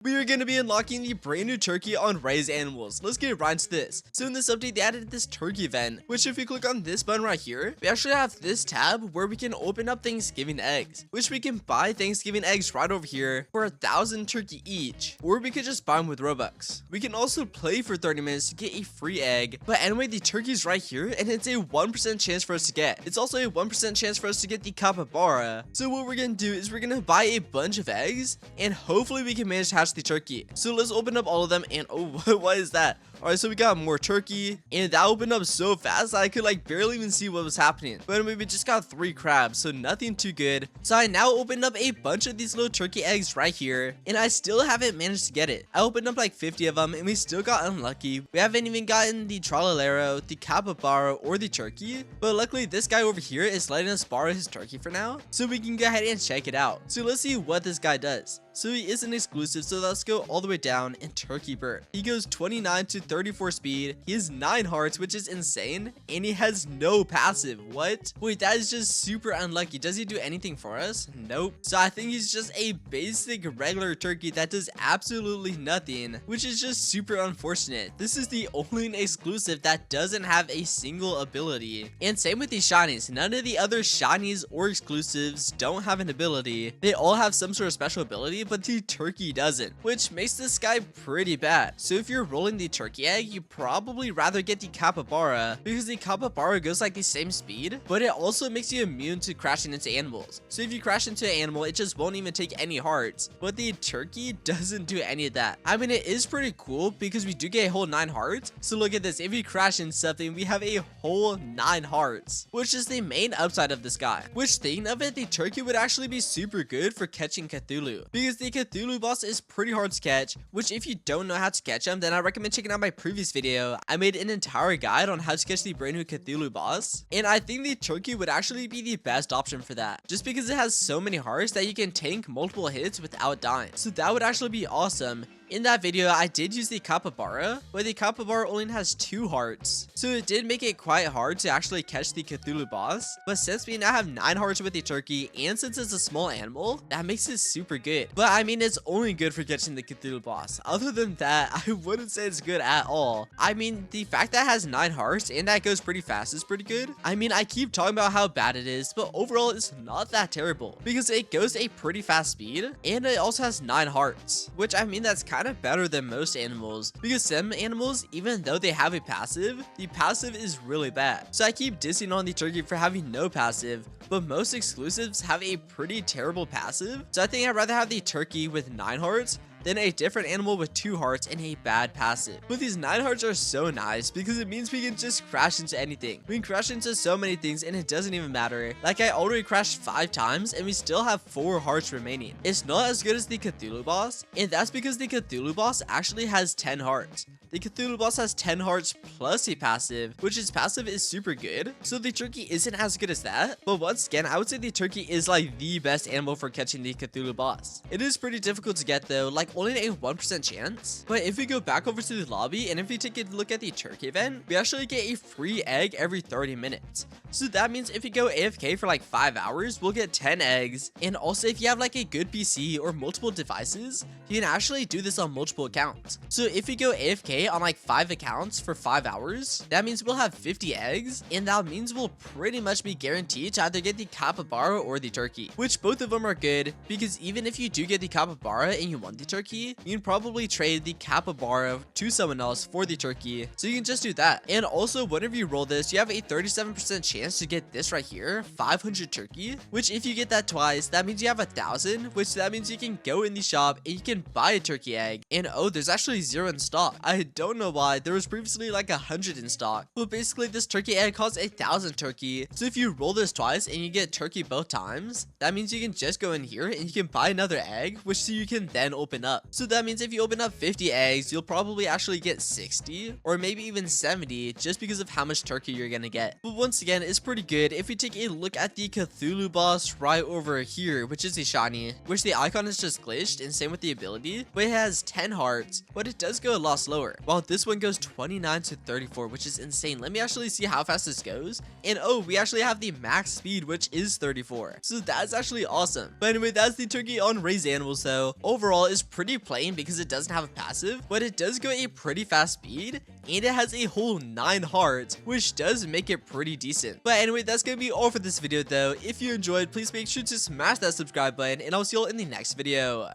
We are going to be unlocking the brand new turkey on Raise Animals. Let's get right into this. So in this update, they added this turkey event, which if you click on this button right here, we actually have this tab where we can open up Thanksgiving eggs, which we can buy Thanksgiving eggs right over here for 1,000 turkey each, or we could just buy them with Robux. We can also play for 30 minutes to get a free egg, but anyway, the turkey's right here, and it's a 1% chance for us to get. It's also a 1% chance for us to get the capybara. So what we're going to do is we're going to buy a bunch of eggs, and hopefully we can manage to hatch the turkey. So let's open up all of them, and oh, what is that? Alright, so we got more turkey, and that opened up so fast that I could like barely even see what was happening. But anyway, we just got 3 crabs, so nothing too good. So I now opened up a bunch of these little turkey eggs right here, and I still haven't managed to get it. I opened up like 50 of them, and we still got unlucky. We haven't even gotten the trollalero, the capybara, or the turkey. But luckily, this guy over here is letting us borrow his turkey for now, so we can go ahead and check it out. So let's see what this guy does. So he is an exclusive, so let's go all the way down in Turkey Bird. He goes 29 to 34 speed. He has 9 hearts, which is insane, and he has no passive. What? Wait, that is just super unlucky. Does he do anything for us? Nope. So I think he's just a basic regular turkey that does absolutely nothing, which is just super unfortunate. This is the only exclusive that doesn't have a single ability. And same with the shinies. None of the other shinies or exclusives don't have an ability. They all have some sort of special ability, but the turkey doesn't, which makes this guy pretty bad. So if you're rolling the turkey egg, you probably rather get the capybara, because the capybara goes like the same speed, but it also makes you immune to crashing into animals. So if you crash into an animal, it just won't even take any hearts, but the turkey doesn't do any of that. I mean, it is pretty cool because we do get a whole 9 hearts. So look at this, if you crash into something, we have a whole 9 hearts, which is the main upside of this guy. Which, thinking of it, the turkey would actually be super good for catching Cthulhu, because the Cthulhu boss is pretty hard to catch, which if you don't know how to catch him, then I recommend checking out my previous video. I made an entire guide on how to catch the brand new Cthulhu boss, and I think the turkey would actually be the best option for that, just because it has so many hearts that you can tank multiple hits without dying. So that would actually be awesome. In that video, I did use the capybara, but the capybara only has 2 hearts, so it did make it quite hard to actually catch the Cthulhu boss. But since we now have 9 hearts with the turkey, and since it's a small animal, that makes it super good. But I mean, it's only good for catching the Cthulhu boss. Other than that, I wouldn't say it's good at all. I mean, the fact that it has 9 hearts and that goes pretty fast is pretty good. I mean, I keep talking about how bad it is, but overall, it's not that terrible, because it goes a pretty fast speed, and it also has 9 hearts, which I mean, that's kind of better than most animals, because some animals, even though they have a passive, the passive is really bad. So I keep dissing on the turkey for having no passive, but most exclusives have a pretty terrible passive. So I think I'd rather have the turkey with 9 hearts than a different animal with 2 hearts and a bad passive. But these 9 hearts are so nice because it means we can just crash into anything. We can crash into so many things and it doesn't even matter. Like, I already crashed 5 times and we still have 4 hearts remaining. It's not as good as the Cthulhu boss, and that's because the Cthulhu boss actually has 10 hearts. The Cthulhu boss has 10 hearts plus a passive, which his passive is super good. So the turkey isn't as good as that. But once again, I would say the turkey is like the best animal for catching the Cthulhu boss. It is pretty difficult to get though, like only a 1% chance. But if we go back over to the lobby and if we take a look at the turkey event, we actually get a free egg every 30 minutes. So that means if you go AFK for like 5 hours, we'll get 10 eggs. And also if you have like a good PC or multiple devices, you can actually do this on multiple accounts. So if you go AFK on like 5 accounts for 5 hours, that means we'll have 50 eggs, and that means we'll pretty much be guaranteed to either get the capybara or the turkey, which both of them are good, because even if you do get the capybara and you want the turkey, you can probably trade the capybara to someone else for the turkey, so you can just do that. And also, whenever you roll this, you have a 37% chance to get this right here, 500 turkey, which if you get that twice, that means you have 1,000, which that means you can go in the shop and you can buy a turkey egg. And oh, there's actually 0 in stock. I don't know why. There was previously like 100 in stock, but basically this turkey egg costs 1,000 turkey. So if you roll this twice and you get turkey both times, that means you can just go in here and you can buy another egg, which you can then open up. So that means if you open up 50 eggs, you'll probably actually get 60 or maybe even 70, just because of how much turkey you're gonna get. But once again, it's pretty good. If we take a look at the Cthulhu boss right over here, which is a shiny, which the icon is just glitched, and same with the ability, but it has 10 hearts, but it does go a lot slower, while this one goes 29 to 34, which is insane. Let me actually see how fast this goes. And oh, we actually have the max speed, which is 34. So that's actually awesome. But anyway, that's the turkey on Raise Animals though. Overall, it's pretty pretty plain because it doesn't have a passive, but it does go a pretty fast speed, and it has a whole 9 hearts, which does make it pretty decent. But anyway, that's gonna be all for this video though. If you enjoyed, please make sure to smash that subscribe button, and I'll see you all in the next video.